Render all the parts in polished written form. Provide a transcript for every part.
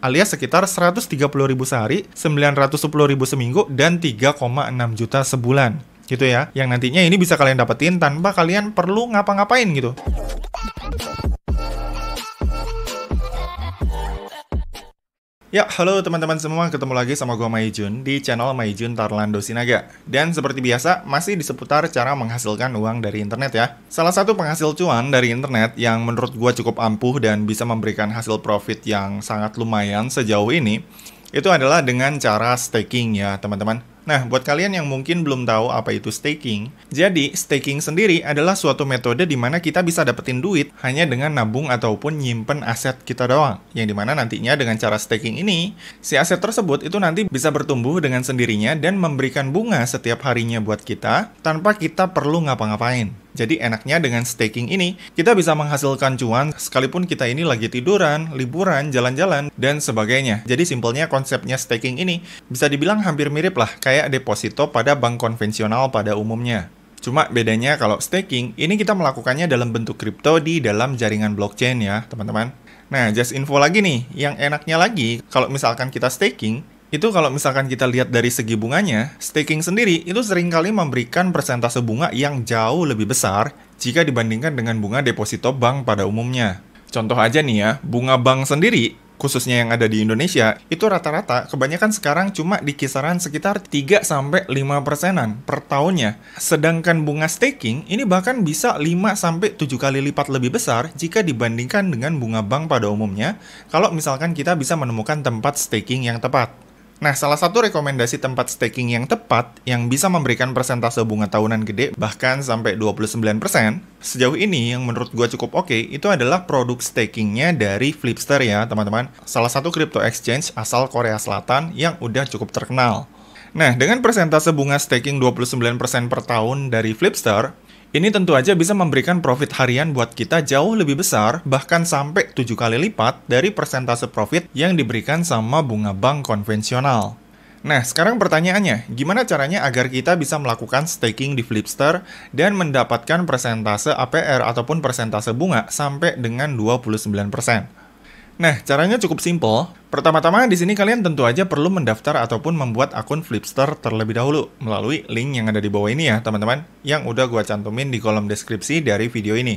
alias sekitar 130.000 sehari, 910.000 seminggu, dan 3,6 juta sebulan. Gitu ya, yang nantinya ini bisa kalian dapetin tanpa kalian perlu ngapa-ngapain gitu. Ya, halo teman-teman semua, ketemu lagi sama gue Maijun di channel Maijun Tarlando Sinaga. Dan seperti biasa, masih di seputar cara menghasilkan uang dari internet ya. Salah satu penghasil cuan dari internet yang menurut gue cukup ampuh dan bisa memberikan hasil profit yang sangat lumayan sejauh ini, itu adalah dengan cara staking ya teman-teman. Nah, buat kalian yang mungkin belum tahu apa itu staking, jadi staking sendiri adalah suatu metode di mana kita bisa dapetin duit hanya dengan nabung ataupun nyimpen aset kita doang. Yang dimana nantinya dengan cara staking ini, si aset tersebut itu nanti bisa bertumbuh dengan sendirinya dan memberikan bunga setiap harinya buat kita tanpa kita perlu ngapa-ngapain. Jadi enaknya dengan staking ini, kita bisa menghasilkan cuan sekalipun kita ini lagi tiduran, liburan, jalan-jalan, dan sebagainya. Jadi simpelnya konsepnya staking ini bisa dibilang hampir mirip lah kayak deposito pada bank konvensional pada umumnya. Cuma bedanya kalau staking, ini kita melakukannya dalam bentuk kripto di dalam jaringan blockchain ya teman-teman. Nah, just info lagi nih, yang enaknya lagi kalau misalkan kita staking, itu kalau misalkan kita lihat dari segi bunganya, staking sendiri itu seringkali memberikan persentase bunga yang jauh lebih besar jika dibandingkan dengan bunga deposito bank pada umumnya. Contoh aja nih ya, bunga bank sendiri, khususnya yang ada di Indonesia, itu rata-rata kebanyakan sekarang cuma di kisaran sekitar 3-5% per tahunnya. Sedangkan bunga staking ini bahkan bisa 5-7 kali lipat lebih besar jika dibandingkan dengan bunga bank pada umumnya, kalau misalkan kita bisa menemukan tempat staking yang tepat. Nah, salah satu rekomendasi tempat staking yang tepat yang bisa memberikan persentase bunga tahunan gede bahkan sampai 29%, sejauh ini yang menurut gue cukup oke, itu adalah produk stakingnya dari Flipster ya teman-teman. Salah satu crypto exchange asal Korea Selatan yang udah cukup terkenal. Nah, dengan persentase bunga staking 29% per tahun dari Flipster, ini tentu aja bisa memberikan profit harian buat kita jauh lebih besar, bahkan sampai 7 kali lipat dari persentase profit yang diberikan sama bunga bank konvensional. Nah, sekarang pertanyaannya, gimana caranya agar kita bisa melakukan staking di Flipster dan mendapatkan persentase APR ataupun persentase bunga sampai dengan 29%? Nah, caranya cukup simpel. Pertama-tama di sini kalian tentu aja perlu mendaftar ataupun membuat akun Flipster terlebih dahulu melalui link yang ada di bawah ini ya, teman-teman, yang udah gua cantumin di kolom deskripsi dari video ini.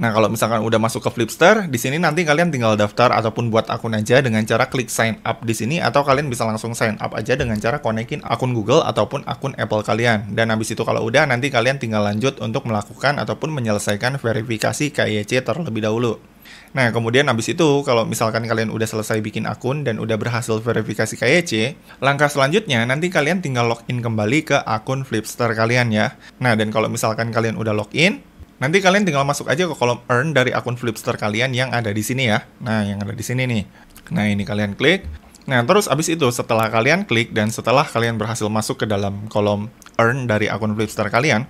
Nah, kalau misalkan udah masuk ke Flipster, di sini nanti kalian tinggal daftar ataupun buat akun aja dengan cara klik sign up di sini, atau kalian bisa langsung sign up aja dengan cara konekin akun Google ataupun akun Apple kalian. Dan habis itu kalau udah, nanti kalian tinggal lanjut untuk melakukan ataupun menyelesaikan verifikasi KYC terlebih dahulu. Nah, kemudian habis itu, kalau misalkan kalian udah selesai bikin akun dan udah berhasil verifikasi KYC, langkah selanjutnya nanti kalian tinggal login kembali ke akun Flipster kalian ya. Nah, dan kalau misalkan kalian udah login, nanti kalian tinggal masuk aja ke kolom earn dari akun Flipster kalian yang ada di sini ya. Nah, yang ada di sini nih. Nah, ini kalian klik. Nah, terus habis itu setelah kalian klik dan setelah kalian berhasil masuk ke dalam kolom earn dari akun Flipster kalian,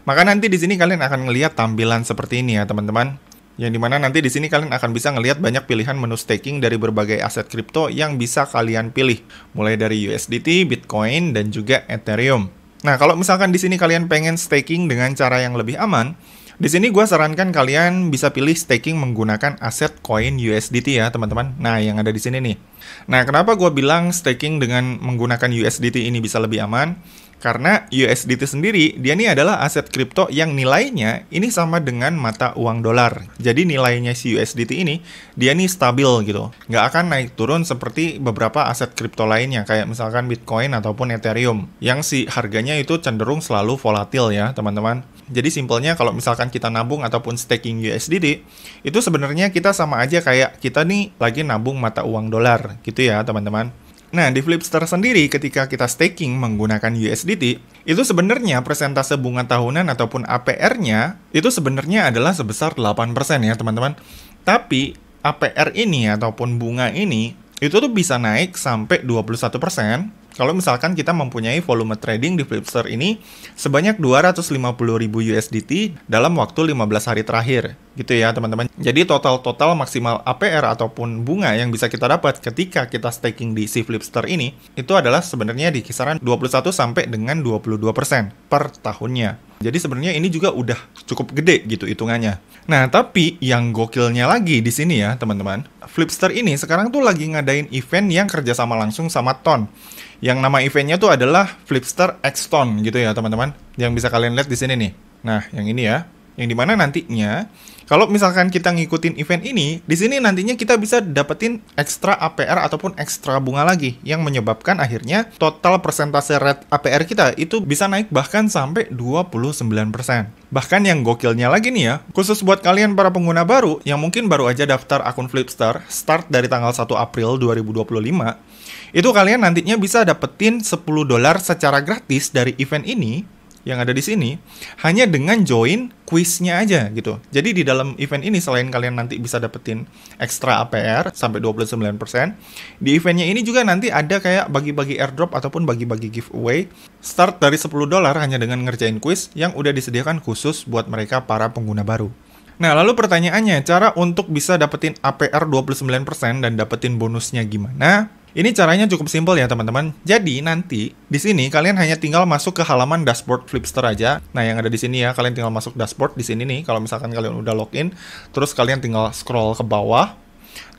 maka nanti di sini kalian akan ngelihat tampilan seperti ini ya, teman-teman. Yang dimana nanti di sini kalian akan bisa ngelihat banyak pilihan menu staking dari berbagai aset kripto yang bisa kalian pilih, mulai dari USDT, Bitcoin, dan juga Ethereum. Nah, kalau misalkan di sini kalian pengen staking dengan cara yang lebih aman, di sini gue sarankan kalian bisa pilih staking menggunakan aset koin USDT ya teman-teman. Nah, yang ada di sini nih. Nah, kenapa gue bilang staking dengan menggunakan USDT ini bisa lebih aman? Karena USDT sendiri, dia ini adalah aset kripto yang nilainya ini sama dengan mata uang dolar. Jadi nilainya si USDT ini, dia ini stabil gitu. Nggak akan naik turun seperti beberapa aset kripto lainnya, kayak misalkan Bitcoin ataupun Ethereum, yang si harganya itu cenderung selalu volatil ya teman-teman. Jadi simpelnya kalau misalkan kita nabung ataupun staking USDT, itu sebenarnya kita sama aja kayak kita nih lagi nabung mata uang dolar gitu ya teman-teman. Nah, di Flipster sendiri ketika kita staking menggunakan USDT, itu sebenarnya persentase bunga tahunan ataupun APR-nya itu sebenarnya adalah sebesar 8% ya, teman-teman. Tapi APR ini ataupun bunga ini itu tuh bisa naik sampai 21% kalau misalkan kita mempunyai volume trading di Flipster ini sebanyak 250.000 USDT dalam waktu 15 hari terakhir. Gitu ya teman-teman. Jadi total maksimal APR ataupun bunga yang bisa kita dapat ketika kita staking di si Flipster ini itu adalah sebenarnya di kisaran 21 sampai dengan 22% per tahunnya. Jadi sebenarnya ini juga udah cukup gede gitu hitungannya. Nah, tapi yang gokilnya lagi di sini ya, teman-teman. Flipster ini sekarang tuh lagi ngadain event yang kerjasama langsung sama Ton. Yang nama eventnya tuh adalah Flipster X Ton gitu ya, teman-teman. Yang bisa kalian lihat di sini nih. Nah, yang ini ya. Yang dimana nantinya, kalau misalkan kita ngikutin event ini, di sini nantinya kita bisa dapetin ekstra APR ataupun ekstra bunga lagi, yang menyebabkan akhirnya total persentase rate APR kita itu bisa naik bahkan sampai 29%. Bahkan yang gokilnya lagi nih ya, khusus buat kalian para pengguna baru, yang mungkin baru aja daftar akun Flipster, start dari tanggal 1 April 2025, itu kalian nantinya bisa dapetin $10 secara gratis dari event ini, yang ada di sini, hanya dengan join quiznya aja gitu. Jadi di dalam event ini selain kalian nanti bisa dapetin ekstra APR sampai 29%, di eventnya ini juga nanti ada kayak bagi-bagi airdrop ataupun bagi-bagi giveaway start dari $10 hanya dengan ngerjain quiz yang udah disediakan khusus buat mereka para pengguna baru. Nah, lalu pertanyaannya, cara untuk bisa dapetin APR 29% dan dapetin bonusnya gimana? Ini caranya cukup simpel ya, teman-teman. Jadi, nanti di sini kalian hanya tinggal masuk ke halaman dashboard Flipster aja. Nah, yang ada di sini ya, kalian tinggal masuk dashboard di sini nih. Kalau misalkan kalian udah login, terus kalian tinggal scroll ke bawah.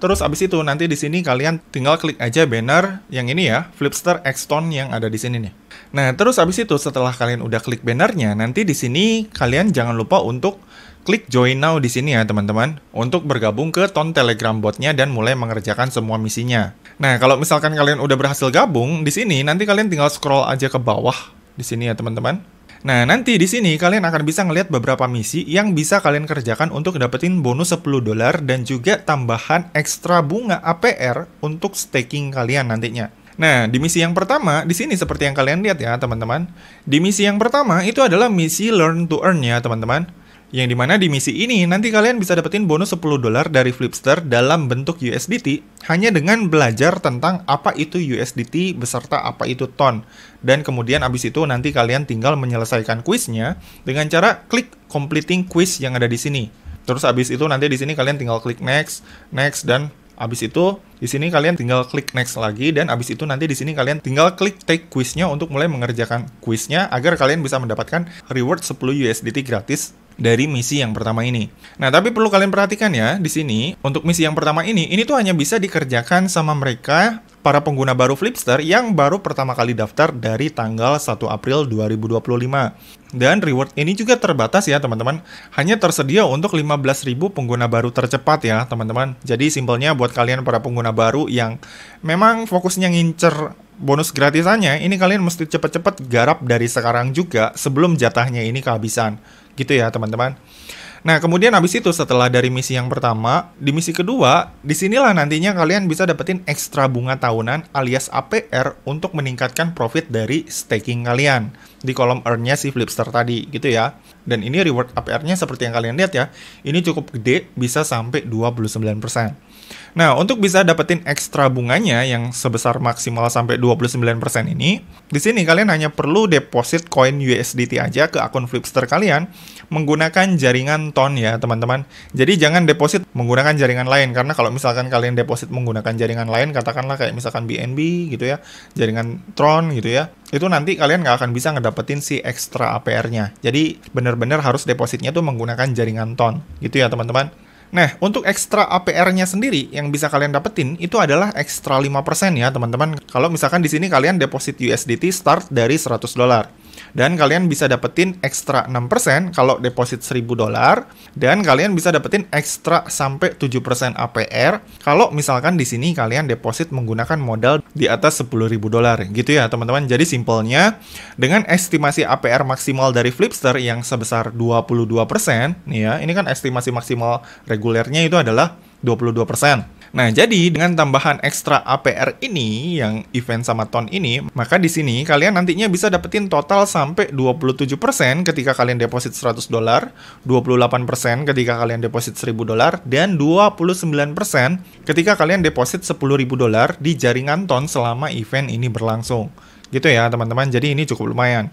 Terus abis itu nanti di sini kalian tinggal klik aja banner yang ini ya, Flipster X Ton yang ada di sini nih. Nah, terus abis itu setelah kalian udah klik bannernya, nanti di sini kalian jangan lupa untuk klik join now di sini ya, teman-teman, untuk bergabung ke Ton Telegram botnya dan mulai mengerjakan semua misinya. Nah, kalau misalkan kalian udah berhasil gabung di sini, nanti kalian tinggal scroll aja ke bawah di sini ya, teman-teman. Nah, nanti di sini kalian akan bisa ngelihat beberapa misi yang bisa kalian kerjakan untuk dapetin bonus $10 dan juga tambahan ekstra bunga APR untuk staking kalian nantinya. Nah, di misi yang pertama, di sini seperti yang kalian lihat ya, teman-teman. Di misi yang pertama, itu adalah misi Learn to Earn ya, teman-teman. Yang dimana di misi ini, nanti kalian bisa dapetin bonus $10 dari Flipster dalam bentuk USDT, hanya dengan belajar tentang apa itu USDT beserta apa itu Ton. Dan kemudian abis itu nanti kalian tinggal menyelesaikan quiznya dengan cara klik completing quiz yang ada di sini. Terus abis itu nanti di sini kalian tinggal klik next, next, dan abis itu di sini kalian tinggal klik next lagi, dan abis itu nanti di sini kalian tinggal klik take quiznya untuk mulai mengerjakan quiznya agar kalian bisa mendapatkan reward 10 USDT gratis dari misi yang pertama ini. Nah, tapi perlu kalian perhatikan ya, di sini untuk misi yang pertama ini tuh hanya bisa dikerjakan sama mereka para pengguna baru Flipster yang baru pertama kali daftar dari tanggal 1 April 2025. Dan reward ini juga terbatas ya, teman-teman. Hanya tersedia untuk 15.000 pengguna baru tercepat ya, teman-teman. Jadi simpelnya buat kalian para pengguna baru yang memang fokusnya ngincer bonus gratisannya, ini kalian mesti cepet-cepet garap dari sekarang juga sebelum jatahnya ini kehabisan. Gitu ya, teman-teman. Nah, kemudian habis itu setelah dari misi yang pertama, di misi kedua, disinilah nantinya kalian bisa dapetin ekstra bunga tahunan alias APR untuk meningkatkan profit dari staking kalian di kolom earn-nya si Flipster tadi, gitu ya. Dan ini reward APR-nya seperti yang kalian lihat ya, ini cukup gede, bisa sampai 29%. Nah, untuk bisa dapetin ekstra bunganya yang sebesar maksimal sampai 29% ini, di sini kalian hanya perlu deposit koin USDT aja ke akun Flipster kalian menggunakan jaringan Ton ya, teman-teman. Jadi jangan deposit menggunakan jaringan lain, karena kalau misalkan kalian deposit menggunakan jaringan lain, katakanlah kayak misalkan BNB gitu ya, jaringan Tron gitu ya, itu nanti kalian nggak akan bisa ngedapetin si ekstra APR-nya. Jadi benar-benar harus depositnya tuh menggunakan jaringan Ton gitu ya, teman-teman. Nah, untuk ekstra APR-nya sendiri yang bisa kalian dapetin itu adalah ekstra 5% ya, teman-teman. Kalau misalkan di sini kalian deposit USDT start dari $100. Dan kalian bisa dapetin ekstra 6% kalau deposit $1.000, dan kalian bisa dapetin ekstra sampai 7% APR kalau misalkan di sini kalian deposit menggunakan modal di atas $10.000 gitu ya, teman-teman. Jadi simpelnya dengan estimasi APR maksimal dari Flipster yang sebesar 22%, nih ya, ini kan estimasi maksimal regulernya itu adalah 22%. Nah, jadi dengan tambahan ekstra APR ini yang event sama Ton ini, maka di sini kalian nantinya bisa dapetin total sampai 27% ketika kalian deposit $100, 28% ketika kalian deposit $1.000, dan 29% ketika kalian deposit $10.000 di jaringan Ton selama event ini berlangsung. Gitu ya, teman-teman. Jadi ini cukup lumayan.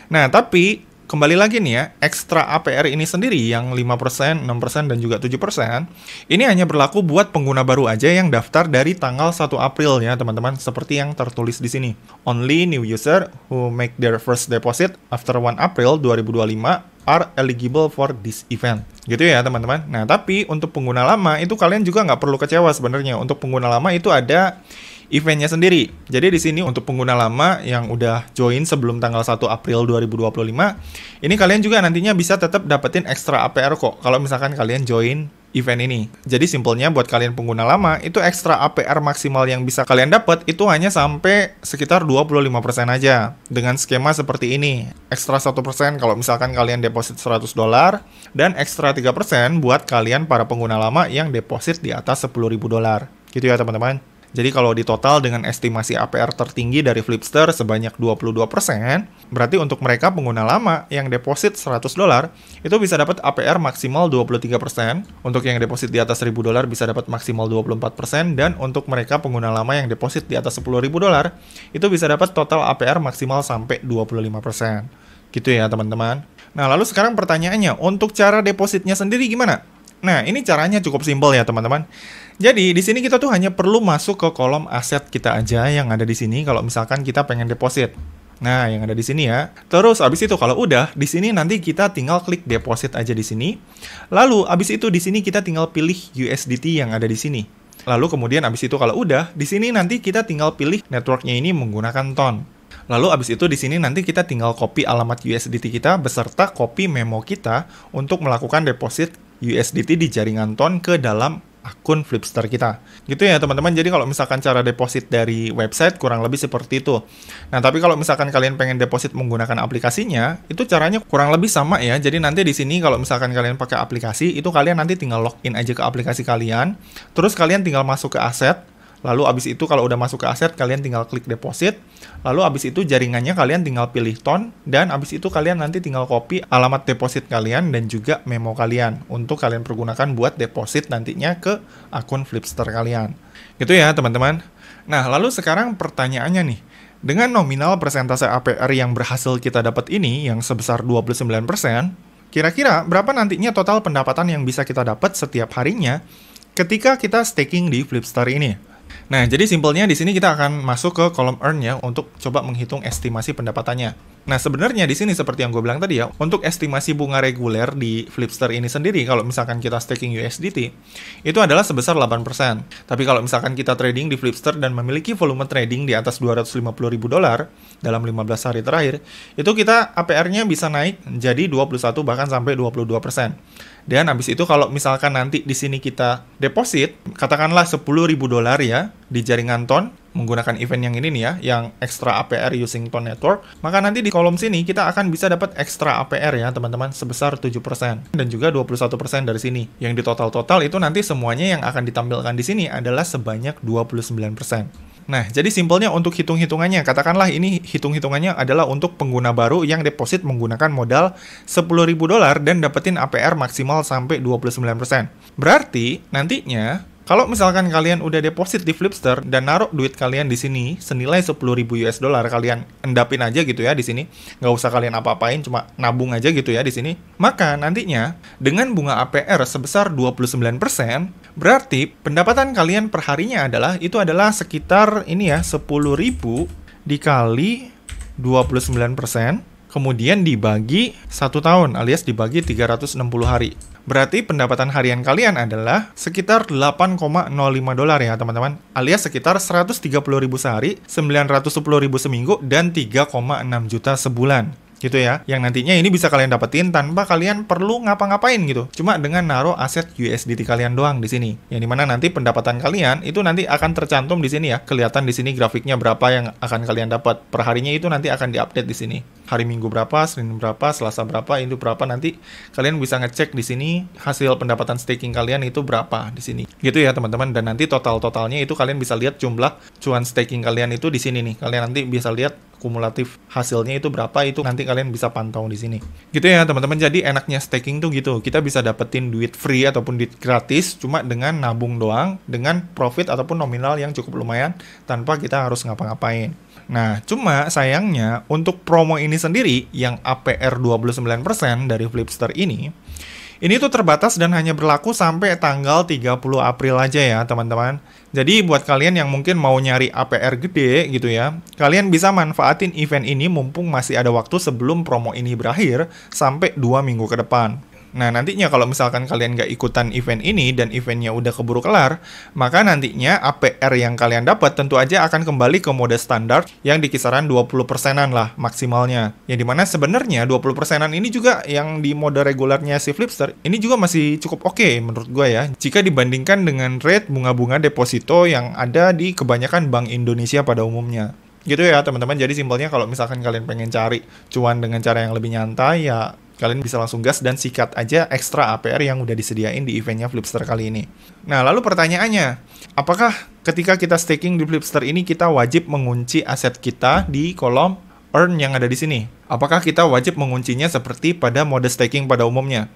Nah, tapi kembali lagi nih ya, ekstra APR ini sendiri yang 5%, 6%, dan juga 7%, ini hanya berlaku buat pengguna baru aja yang daftar dari tanggal 1 April ya teman-teman, seperti yang tertulis di sini. Only new user who make their first deposit after 1 April 2025 are eligible for this event. Gitu ya teman-teman. Nah, tapi untuk pengguna lama itu kalian juga nggak perlu kecewa sebenarnya. Untuk pengguna lama itu ada eventnya sendiri. Jadi di sini untuk pengguna lama yang udah join sebelum tanggal 1 April 2025, ini kalian juga nantinya bisa tetap dapetin ekstra APR kok kalau misalkan kalian join event ini. Jadi simpelnya buat kalian pengguna lama, itu ekstra APR maksimal yang bisa kalian dapat itu hanya sampai sekitar 25% aja. Dengan skema seperti ini. Ekstra 1% kalau misalkan kalian deposit $100 dan ekstra 3% buat kalian para pengguna lama yang deposit di atas $10.000. Gitu ya teman-teman. Jadi kalau di total dengan estimasi APR tertinggi dari Flipster sebanyak 22%, berarti untuk mereka pengguna lama yang deposit $100 itu bisa dapat APR maksimal 23%, untuk yang deposit di atas $1.000 bisa dapat maksimal 24%, dan untuk mereka pengguna lama yang deposit di atas $10.000 itu bisa dapat total APR maksimal sampai 25%. Gitu ya teman-teman. Nah lalu sekarang pertanyaannya, untuk cara depositnya sendiri gimana? Nah, ini caranya cukup simpel ya, teman-teman. Jadi, di sini kita tuh hanya perlu masuk ke kolom aset kita aja yang ada di sini kalau misalkan kita pengen deposit. Nah, yang ada di sini ya. Terus, abis itu kalau udah, di sini nanti kita tinggal klik deposit aja di sini. Lalu, abis itu di sini kita tinggal pilih USDT yang ada di sini. Lalu, kemudian abis itu kalau udah, di sini nanti kita tinggal pilih networknya ini menggunakan TON. Lalu abis itu di sini nanti kita tinggal copy alamat USDT kita beserta copy memo kita untuk melakukan deposit USDT di jaringan TON ke dalam akun Flipster kita. Gitu ya teman-teman. Jadi kalau misalkan cara deposit dari website kurang lebih seperti itu. Nah, tapi kalau misalkan kalian pengen deposit menggunakan aplikasinya, itu caranya kurang lebih sama ya. Jadi nanti di sini kalau misalkan kalian pakai aplikasi, itu kalian nanti tinggal login aja ke aplikasi kalian. Terus kalian tinggal masuk ke aset. Lalu abis itu kalau udah masuk ke aset, kalian tinggal klik deposit. Lalu abis itu jaringannya kalian tinggal pilih TON. Dan abis itu kalian nanti tinggal copy alamat deposit kalian dan juga memo kalian. Untuk kalian pergunakan buat deposit nantinya ke akun Flipster kalian. Gitu ya teman-teman. Nah lalu sekarang pertanyaannya nih. Dengan nominal persentase APR yang berhasil kita dapat ini, yang sebesar 29%, kira-kira berapa nantinya total pendapatan yang bisa kita dapat setiap harinya ketika kita staking di Flipster ini? Nah, jadi simpelnya di sini kita akan masuk ke kolom earn ya untuk coba menghitung estimasi pendapatannya. Nah, sebenarnya di sini seperti yang gue bilang tadi ya, untuk estimasi bunga reguler di Flipster ini sendiri, kalau misalkan kita staking USDT, itu adalah sebesar 8%. Tapi kalau misalkan kita trading di Flipster dan memiliki volume trading di atas $250.000 dalam 15 hari terakhir, itu kita APR-nya bisa naik jadi 21 bahkan sampai 22%. Dan habis itu kalau misalkan nanti di sini kita deposit, katakanlah $10.000 ya di jaringan TON menggunakan event yang ini nih ya, yang extra APR using TON network, maka nanti di kolom sini kita akan bisa dapat extra APR ya teman-teman sebesar 7% dan juga 21% dari sini. Yang di total-total itu nanti semuanya yang akan ditampilkan di sini adalah sebanyak 29%. Nah, jadi simpelnya untuk hitung-hitungannya, katakanlah ini hitung-hitungannya adalah untuk pengguna baru yang deposit menggunakan modal $10.000 dan dapetin APR maksimal sampai 29%. Berarti, nantinya, kalau misalkan kalian udah deposit di Flipster dan naruh duit kalian di sini senilai $10.000 kalian endapin aja gitu ya di sini, nggak usah kalian apa-apain, cuma nabung aja gitu ya di sini. Maka nantinya dengan bunga APR sebesar 29%, berarti pendapatan kalian per harinya adalah sekitar ini ya 10.000 dikali 29%. Kemudian dibagi 1 tahun alias dibagi 360 hari. Berarti pendapatan harian kalian adalah sekitar $8,05 ya teman-teman. Alias sekitar 130.000 sehari, 910.000 seminggu, dan 3,6 juta sebulan. Gitu ya, yang nantinya ini bisa kalian dapetin tanpa kalian perlu ngapa-ngapain gitu. Cuma dengan naruh aset USDT kalian doang di sini. Yang dimana nanti pendapatan kalian itu nanti akan tercantum di sini ya. Kelihatan di sini grafiknya berapa yang akan kalian dapat. Per harinya itu nanti akan diupdate di sini. Hari Minggu berapa, Senin berapa, Selasa berapa, itu berapa, nanti kalian bisa ngecek di sini hasil pendapatan staking kalian itu berapa di sini. Gitu ya teman-teman, dan nanti total-totalnya itu kalian bisa lihat jumlah cuan staking kalian itu di sini nih. Kalian nanti bisa lihat kumulatif hasilnya itu berapa, itu nanti kalian bisa pantau di sini. Gitu ya teman-teman. Jadi enaknya staking tuh gitu. Kita bisa dapetin duit free ataupun duit gratis cuma dengan nabung doang, dengan profit ataupun nominal yang cukup lumayan tanpa kita harus ngapa-ngapain. Nah, cuma sayangnya untuk promo ini sendiri yang APR 29% dari Flipster ini tuh terbatas dan hanya berlaku sampai tanggal 30 April aja ya teman-teman. Jadi buat kalian yang mungkin mau nyari APR gede gitu ya, kalian bisa manfaatin event ini mumpung masih ada waktu sebelum promo ini berakhir sampai 2 minggu ke depan. Nah, nantinya kalau misalkan kalian nggak ikutan event ini dan eventnya udah keburu kelar, maka nantinya APR yang kalian dapat tentu aja akan kembali ke mode standar yang di kisaran 20%-an lah maksimalnya. Yang dimana sebenarnya 20%-an ini juga yang di mode regulernya si Flipster, ini juga masih cukup oke menurut gue ya, jika dibandingkan dengan rate bunga-bunga deposito yang ada di kebanyakan bank Indonesia pada umumnya. Gitu ya teman-teman. Jadi simpelnya kalau misalkan kalian pengen cari cuan dengan cara yang lebih nyantai ya, kalian bisa langsung gas dan sikat aja ekstra APR yang udah disediain di eventnya Flipster kali ini. Nah, lalu pertanyaannya, apakah ketika kita staking di Flipster ini kita wajib mengunci aset kita di kolom earn yang ada di sini? Apakah kita wajib menguncinya seperti pada mode staking pada umumnya?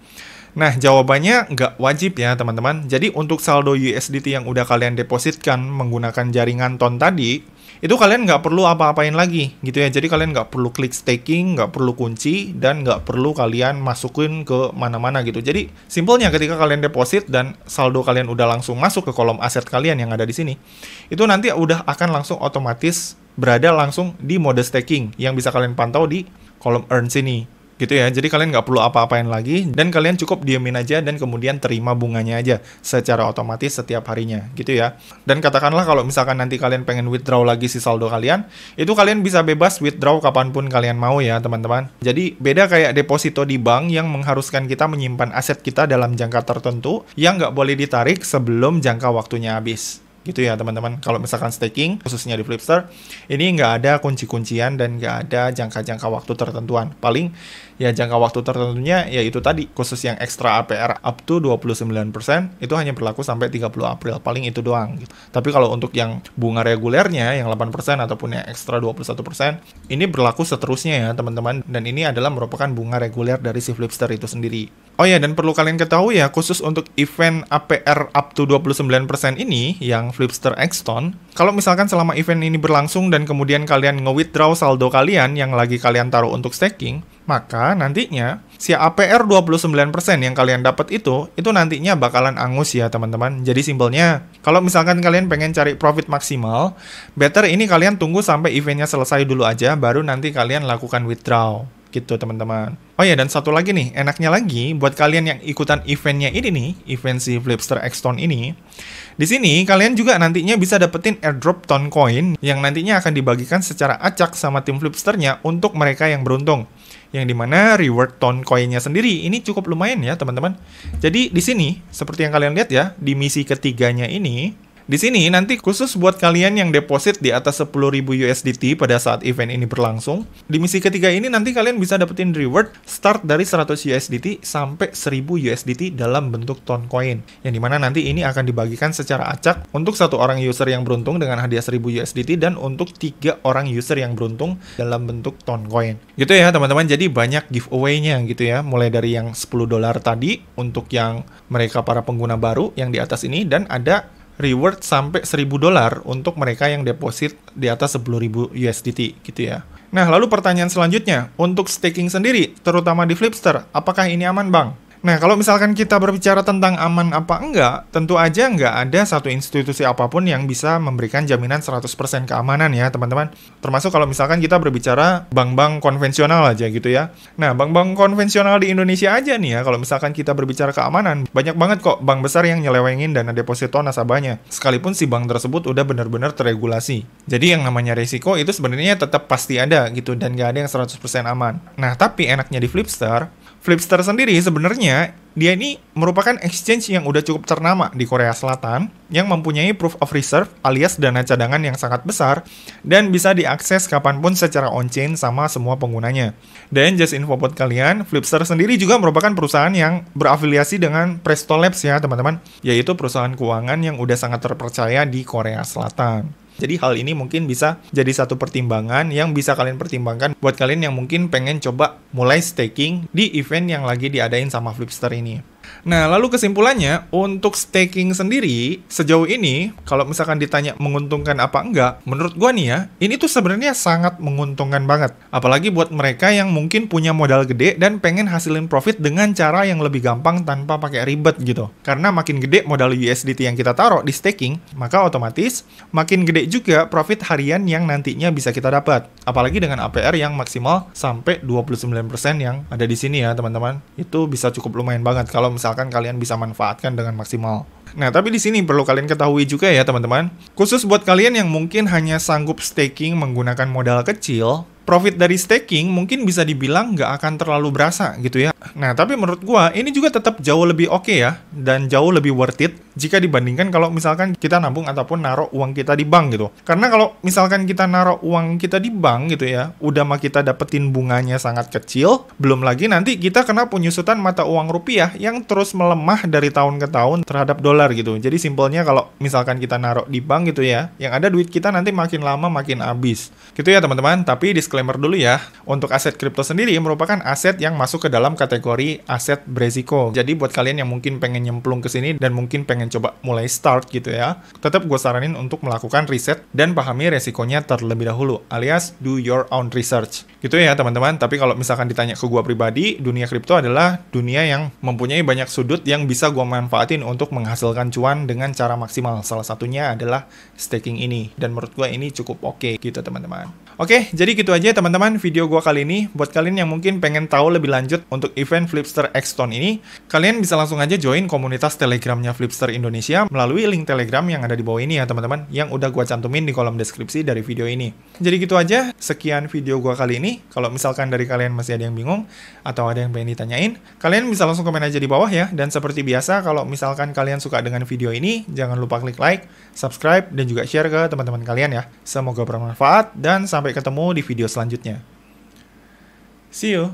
Nah, jawabannya nggak wajib ya teman-teman. Jadi untuk saldo USDT yang udah kalian depositkan menggunakan jaringan TON tadi, itu kalian nggak perlu apa-apain lagi gitu ya. Jadi kalian nggak perlu klik staking, nggak perlu kunci, dan nggak perlu kalian masukin ke mana-mana gitu. Jadi simpelnya ketika kalian deposit dan saldo kalian udah langsung masuk ke kolom aset kalian yang ada di sini, itu nanti udah akan langsung otomatis berada langsung di mode staking yang bisa kalian pantau di kolom earn sini. Gitu ya, jadi kalian nggak perlu apa-apain lagi, dan kalian cukup diemin aja dan kemudian terima bunganya aja secara otomatis setiap harinya, gitu ya. Dan katakanlah kalau misalkan nanti kalian pengen withdraw lagi si saldo kalian, itu kalian bisa bebas withdraw kapanpun kalian mau ya teman-teman. Jadi beda kayak deposito di bank yang mengharuskan kita menyimpan aset kita dalam jangka tertentu yang nggak boleh ditarik sebelum jangka waktunya habis. Gitu ya teman-teman. Kalau misalkan staking, khususnya di Flipster, ini nggak ada kunci-kuncian dan nggak ada jangka-jangka waktu tertentuan. Paling ya jangka waktu tertentunya yaitu tadi, khusus yang ekstra APR up to 29%, itu hanya berlaku sampai 30 April. Paling itu doang. Gitu. Tapi kalau untuk yang bunga regulernya, yang 8% ataupun yang ekstra 21%, ini berlaku seterusnya ya teman-teman. Dan ini adalah merupakan bunga reguler dari si Flipster itu sendiri. Oh ya, dan perlu kalian ketahui ya, khusus untuk event APR up to 29% ini, yang Flipster X-Ton, kalau misalkan selama event ini berlangsung dan kemudian kalian nge-withdraw saldo kalian yang lagi kalian taruh untuk staking, maka nantinya si APR 29% yang kalian dapat itu nantinya bakalan angus ya teman-teman. Jadi simpelnya, kalau misalkan kalian pengen cari profit maksimal, better ini kalian tunggu sampai eventnya selesai dulu aja, baru nanti kalian lakukan withdraw. Gitu teman-teman. Oh ya, dan satu lagi nih, enaknya lagi buat kalian yang ikutan eventnya ini nih, event si Flipster X-Ton ini, di sini kalian juga nantinya bisa dapetin airdrop ton coin yang nantinya akan dibagikan secara acak sama tim Flipsternya untuk mereka yang beruntung. Yang dimana reward ton coinnya sendiri ini cukup lumayan ya teman-teman. Jadi di sini seperti yang kalian lihat ya, di misi ketiganya ini, di sini nanti khusus buat kalian yang deposit di atas 10.000 USDT pada saat event ini berlangsung, di misi ketiga ini nanti kalian bisa dapetin reward start dari 100 USDT sampai 1000 USDT dalam bentuk ton coin. Yang dimana nanti ini akan dibagikan secara acak untuk satu orang user yang beruntung dengan hadiah 1000 USDT dan untuk 3 orang user yang beruntung dalam bentuk ton coin. Gitu ya teman-teman, jadi banyak giveaway-nya gitu ya, mulai dari yang $10 tadi untuk yang mereka para pengguna baru yang di atas ini, dan ada reward sampai $1000 untuk mereka yang deposit di atas 10.000 USDT gitu ya. Nah, lalu pertanyaan selanjutnya, untuk staking sendiri, terutama di Flipster, apakah ini aman bang? Nah, kalau misalkan kita berbicara tentang aman apa enggak, tentu aja enggak ada satu institusi apapun yang bisa memberikan jaminan 100% keamanan ya, teman-teman. Termasuk kalau misalkan kita berbicara bank-bank konvensional aja gitu ya. Nah, bank-bank konvensional di Indonesia aja nih ya, kalau misalkan kita berbicara keamanan, banyak banget kok bank besar yang nyelewengin dana deposito nasabahnya, sekalipun si bank tersebut udah benar-benar terregulasi. Jadi yang namanya resiko itu sebenarnya tetap pasti ada gitu, dan nggak ada yang 100% aman. Nah, tapi enaknya di Flipster sendiri sebenarnya dia ini merupakan exchange yang udah cukup ternama di Korea Selatan yang mempunyai proof of reserve alias dana cadangan yang sangat besar dan bisa diakses kapanpun secara on-chain sama semua penggunanya. Dan just info buat kalian, Flipster sendiri juga merupakan perusahaan yang berafiliasi dengan Presto Labs ya teman-teman, yaitu perusahaan keuangan yang udah sangat terpercaya di Korea Selatan. Jadi hal ini mungkin bisa jadi satu pertimbangan yang bisa kalian pertimbangkan buat kalian yang mungkin pengen coba mulai staking di event yang lagi diadain sama Flipster ini. Nah, lalu kesimpulannya, untuk staking sendiri, sejauh ini, kalau misalkan ditanya menguntungkan apa enggak, menurut gua nih ya, ini tuh sebenarnya sangat menguntungkan banget. Apalagi buat mereka yang mungkin punya modal gede dan pengen hasilin profit dengan cara yang lebih gampang tanpa pakai ribet gitu. Karena makin gede modal USDT yang kita taruh di staking, maka otomatis makin gede juga profit harian yang nantinya bisa kita dapat. Apalagi dengan APR yang maksimal sampai 29% yang ada di sini ya, teman-teman. Itu bisa cukup lumayan banget kalau misalkan kalian bisa manfaatkan dengan maksimal. Nah, tapi di sini perlu kalian ketahui juga ya, teman-teman. Khusus buat kalian yang mungkin hanya sanggup staking menggunakan modal kecil, profit dari staking mungkin bisa dibilang nggak akan terlalu berasa gitu ya. Nah, tapi menurut gua ini juga tetap jauh lebih oke ya, dan jauh lebih worth it jika dibandingkan kalau misalkan kita nabung ataupun naruh uang kita di bank gitu. Karena kalau misalkan kita naruh uang kita di bank gitu ya, udah mah kita dapetin bunganya sangat kecil, belum lagi nanti kita kena penyusutan mata uang rupiah yang terus melemah dari tahun ke tahun terhadap dolar gitu. Jadi simpelnya kalau misalkan kita naruh di bank gitu ya, yang ada duit kita nanti makin lama makin habis. Gitu ya teman-teman, tapi disclaimer dulu ya, untuk aset kripto sendiri merupakan aset yang masuk ke dalam kategori aset beresiko. Jadi buat kalian yang mungkin pengen nyemplung ke sini dan mungkin pengen coba mulai start gitu ya, tetap gue saranin untuk melakukan riset dan pahami resikonya terlebih dahulu, alias do your own research. Gitu ya teman-teman, tapi kalau misalkan ditanya ke gue pribadi, dunia kripto adalah dunia yang mempunyai banyak sudut yang bisa gue manfaatin untuk menghasilkan cuan dengan cara maksimal. Salah satunya adalah staking ini, dan menurut gue ini cukup oke gitu teman-teman. Oke, jadi gitu aja teman-teman video gue kali ini. Buat kalian yang mungkin pengen tahu lebih lanjut untuk event Flipster X-Ton ini, kalian bisa langsung aja join komunitas Telegramnya Flipster Indonesia melalui link Telegram yang ada di bawah ini ya teman-teman, yang udah gue cantumin di kolom deskripsi dari video ini. Jadi gitu aja, sekian video gue kali ini. Kalau misalkan dari kalian masih ada yang bingung atau ada yang pengen ditanyain, kalian bisa langsung komen aja di bawah ya. Dan seperti biasa, kalau misalkan kalian suka dengan video ini, jangan lupa klik like, subscribe, dan juga share ke teman-teman kalian ya. Semoga bermanfaat, dan sampai ketemu di video selanjutnya. See you!